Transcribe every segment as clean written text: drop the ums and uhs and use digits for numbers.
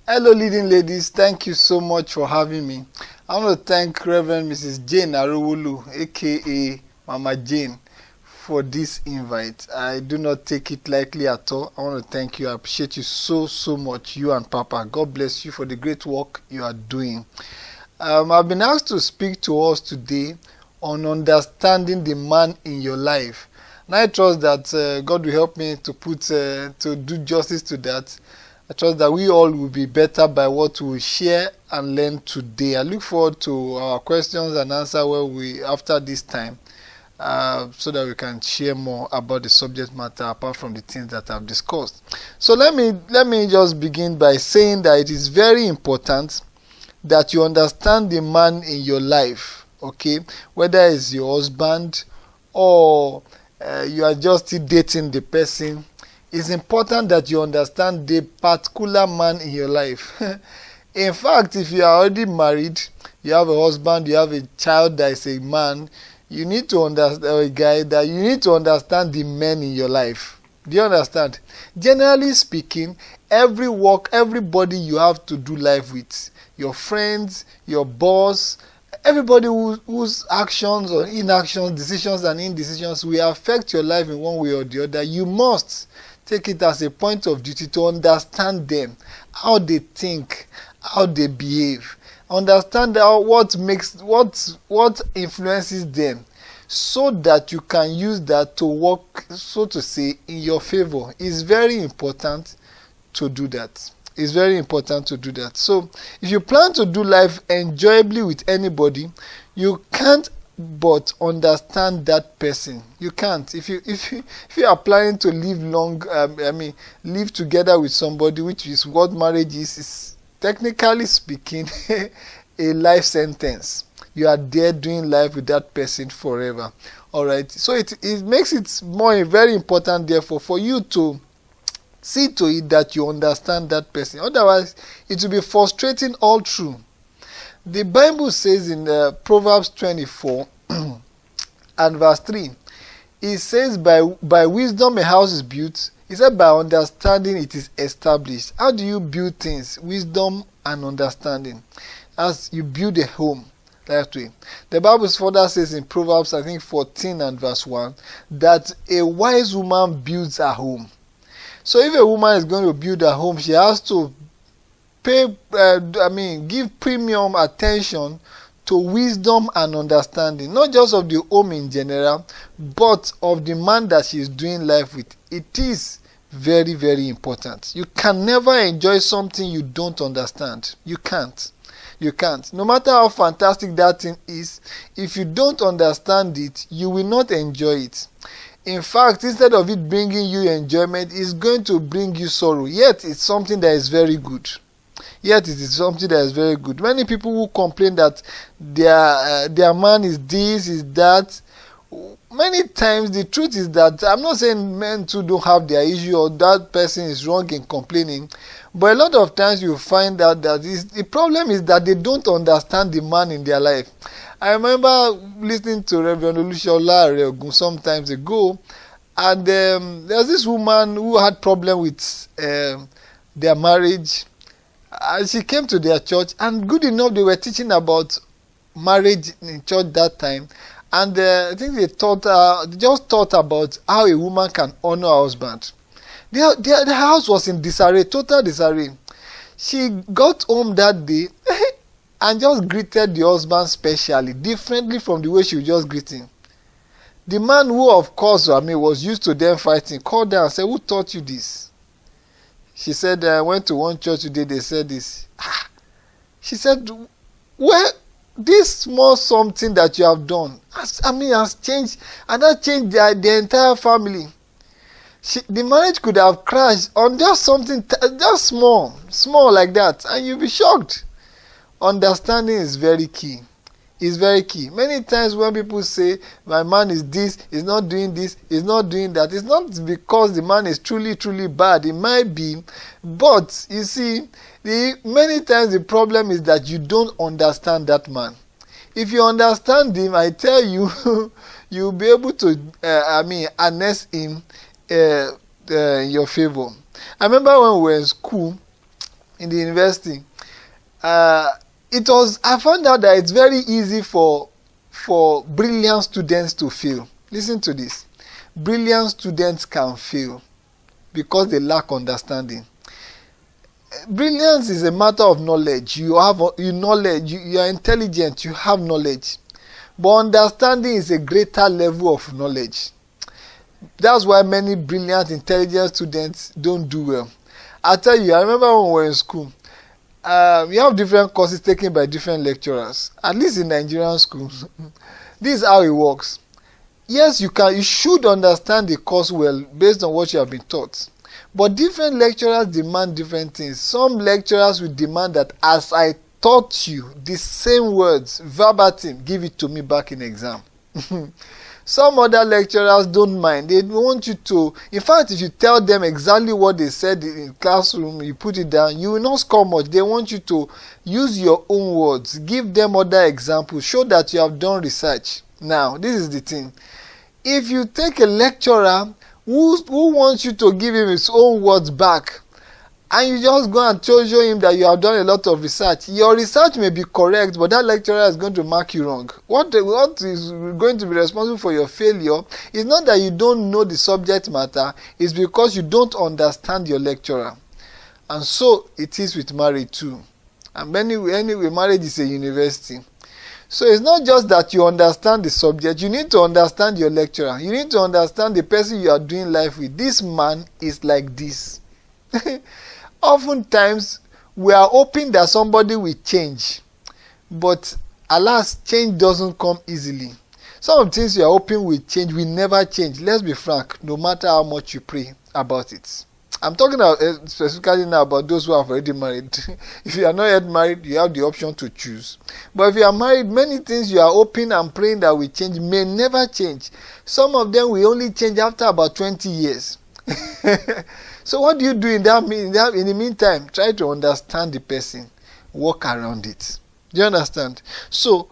Hello, leading ladies. Thank you so much for having me. I want to thank Reverend Mrs. Jane Arowolu, aka Mama Jane, for this invite. I do not take it lightly at all. I want to thank you. I appreciate you so much, you and Papa. God bless you for the great work you are doing. I've been asked to speak to us today on understanding the man in your life. And I trust that God will help me to do justice to that. I trust that we all will be better by what we share and learn today. I look forward to our questions and answers after this time, so that we can share more about the subject matter apart from the things that I've discussed. So let me just begin by saying that it is very important that you understand the man in your life, okay? Whether it's your husband or you are just still dating the person. It's important that you understand the particular man in your life. In fact, if you are already married, you have a husband, you have a child that is a man, you need to understand a guy that you need to understand the men in your life. Do you understand? Generally speaking, everybody you have to do life with, your friends, your boss, everybody whose actions or inactions, decisions and indecisions will affect your life in one way or the other, you must take it as a point of duty to understand them, how they think, how they behave, understand what influences them, so that you can use that to work, so to say, in your favor. It's very important to do that. It's very important to do that. So if you plan to do life enjoyably with anybody, you can't but understand that person. You can't. If you are planning to live together with somebody, which is what marriage is technically speaking a life sentence. You are there doing life with that person forever. All right. So it makes it very important, therefore, for you to see to it that you understand that person. Otherwise, it will be frustrating all through. The Bible says in Proverbs 24 and verse 3, it says, by wisdom a house is built. It said by understanding it is established. How do you build things? Wisdom and understanding. As you build a home that way. The Bible further says in Proverbs, I think 14 and verse 1, that a wise woman builds a home. So if a woman is going to build a home, she has to give premium attention to wisdom and understanding, not just of the home in general, but of the man that she is doing life with. It is very, very important. You can never enjoy something you don't understand. You can't. No matter how fantastic that thing is, if you don't understand it, you will not enjoy it. In fact, instead of it bringing you enjoyment, it's going to bring you sorrow. Yet it's something that is very good. Many people who complain that their man is this, is that. Many times the truth is that I'm not saying men too don't have their issue or that person is wrong in complaining, but a lot of times you find out that the problem is that they don't understand the man in their life. I remember listening to Reverend Olushola Areogun some times ago, and there's this woman who had problem with their marriage. She came to their church, and good enough they were teaching about marriage in church that time, and I think they just thought about how a woman can honor her husband. The house was in disarray, total disarray. She got home that day and just greeted the husband specially, differently from the way she would just greet him. The man, who of course was used to them fighting, called her and said, "Who taught you this?" She said, "I went to one church today, they said this." She said, "Well, this small something that you have done has changed, and that changed the entire family." The marriage could have crashed on just something just small like that, and you'll be shocked. Understanding is very key. It's very key. Many times when people say, "My man is this, he's not doing this, he's not doing that," it's not because the man is truly bad. It might be, but you see, many times the problem is that you don't understand that man. If you understand him, I tell you, you'll be able to harness him in your favor. I remember when we were in school, in the university, I found out that it's very easy for brilliant students to fail. Listen to this. Brilliant students can fail because they lack understanding. Brilliance is a matter of knowledge. You have knowledge, you are intelligent, you have knowledge. But understanding is a greater level of knowledge. That's why many brilliant, intelligent students don't do well. I tell you, I remember when we were in school, we have different courses taken by different lecturers, at least in Nigerian schools. This is how it works. Yes, you should understand the course well based on what you have been taught. But different lecturers demand different things. Some lecturers will demand that as I taught you the same words, verbatim, give it to me back in exam. Some other lecturers don't mind. They want you to, in fact, if you tell them exactly what they said in classroom, you put it down, you will not score much. They want you to use your own words, give them other examples, show that you have done research. Now, this is the thing. If you take a lecturer who wants you to give him his own words back, and you just go and show him that you have done a lot of research, your research may be correct, but that lecturer is going to mark you wrong. What is going to be responsible for your failure is not that you don't know the subject matter, it's because you don't understand your lecturer. And so it is with marriage too. And anyway, marriage is a university. So it's not just that you understand the subject, you need to understand your lecturer. You need to understand the person you are doing life with. This man is like this. Oftentimes, we are hoping that somebody will change. But alas, change doesn't come easily. Some of the things you are hoping will change will never change. Let's be frank, no matter how much you pray about it. I'm talking specifically now about those who are already married. If you are not yet married, you have the option to choose. But if you are married, many things you are hoping and praying that will change may never change. Some of them will only change after about 20 years. So what do you do in the meantime? Try to understand the person. Work around it. Do you understand? So,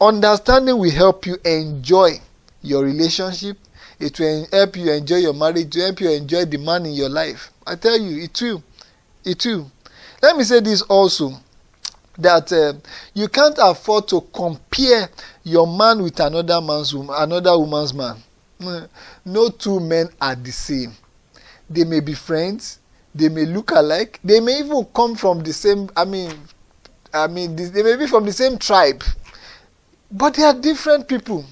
understanding will help you enjoy your relationship. It will help you enjoy your marriage. It will help you enjoy the man in your life. I tell you, it will. It will. Let me say this also, that you can't afford to compare your man with another woman's man. No two men are the same. They may be friends. They may look alike. They may even come from the same. They may be from the same tribe, but they are different people,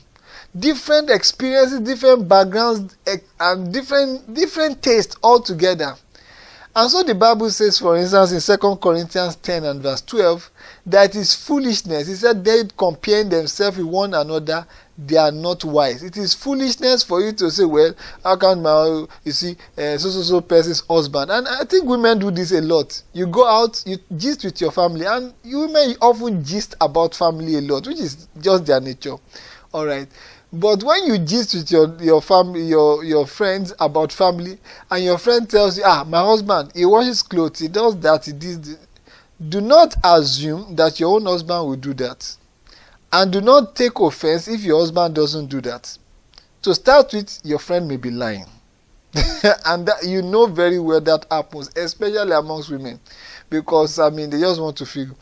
different experiences, different backgrounds, and different tastes altogether. And so the Bible says, for instance, in 2 Corinthians 10 and verse 12, that is foolishness. It said they comparing themselves with one another, they are not wise. It is foolishness for you to say, well, how can so person's husband? And I think women do this a lot. You go out, you gist with your family, and women often gist about family a lot, which is just their nature. All right. But when you gist with your family, your friends about family, and your friend tells you, my husband, he washes clothes, he does that, he does this, do not assume that your own husband will do that. And do not take offense if your husband doesn't do that. To start with, your friend may be lying. And you know very well that happens, especially amongst women. Because, they just want to feel.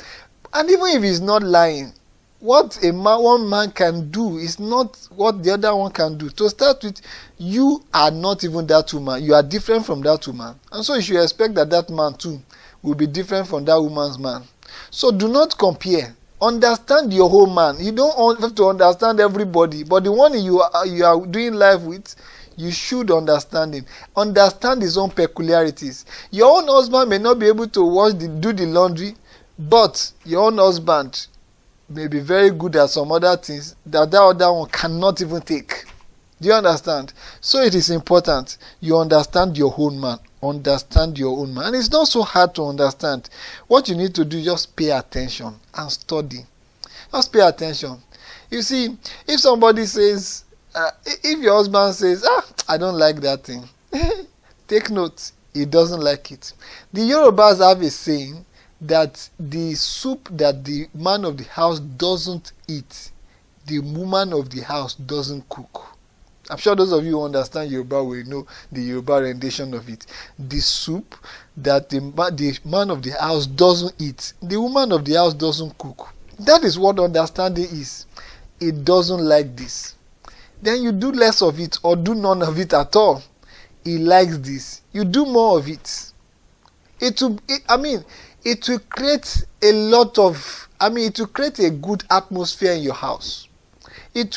And even if he's not lying, what one man can do is not what the other one can do. To start with, you are not even that woman. You are different from that woman. And so you should expect that man too will be different from that woman's man. So do not compare. Understand your whole man. You don't have to understand everybody. But the one you are doing life with, you should understand him. Understand his own peculiarities. Your own husband may not be able to do the laundry, but your own husband may be very good at some other things that other one cannot even take. Do you understand? So it is important you understand your own man. Understand your own man. And it's not so hard to understand. What you need to do is just pay attention and study. Just pay attention. You see, if somebody says, if your husband says, I don't like that thing, take note, he doesn't like it. The Yorubas have a saying that the soup that the man of the house doesn't eat, the woman of the house doesn't cook. I'm sure those of you who understand Yoruba will know the Yoruba rendition of it. The soup that the man of the house doesn't eat, the woman of the house doesn't cook. That is what understanding is. It doesn't like this. Then you do less of it or do none of it at all. He likes this. You do more of it. It will create a lot of, it will create a good atmosphere in your house. In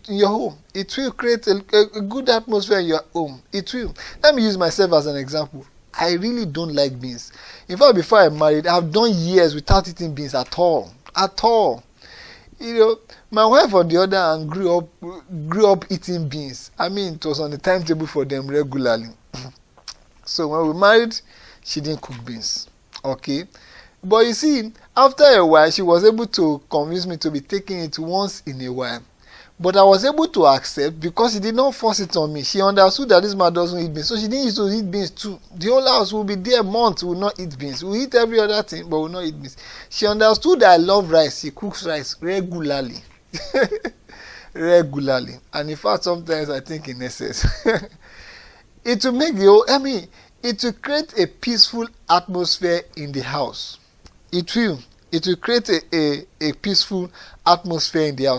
your home. It will create a good atmosphere in your home. It will. Let me use myself as an example. I really don't like beans. In fact, before I married, I've done years without eating beans at all. At all. My wife on the other hand grew up eating beans. It was on the timetable for them regularly. So when we married, she didn't cook beans. Okay? But you see, after a while, she was able to convince me to be taking it once in a while. But I was able to accept because she did not force it on me. She understood that this man doesn't eat beans. So she didn't used to eat beans too. The whole house will be there months, will not eat beans. We'll eat every other thing, but will not eat beans. She understood that I love rice. She cooks rice regularly. Regularly. And in fact, sometimes I think in excess. It will make it will create a peaceful atmosphere in the house. It will create a peaceful atmosphere in the house.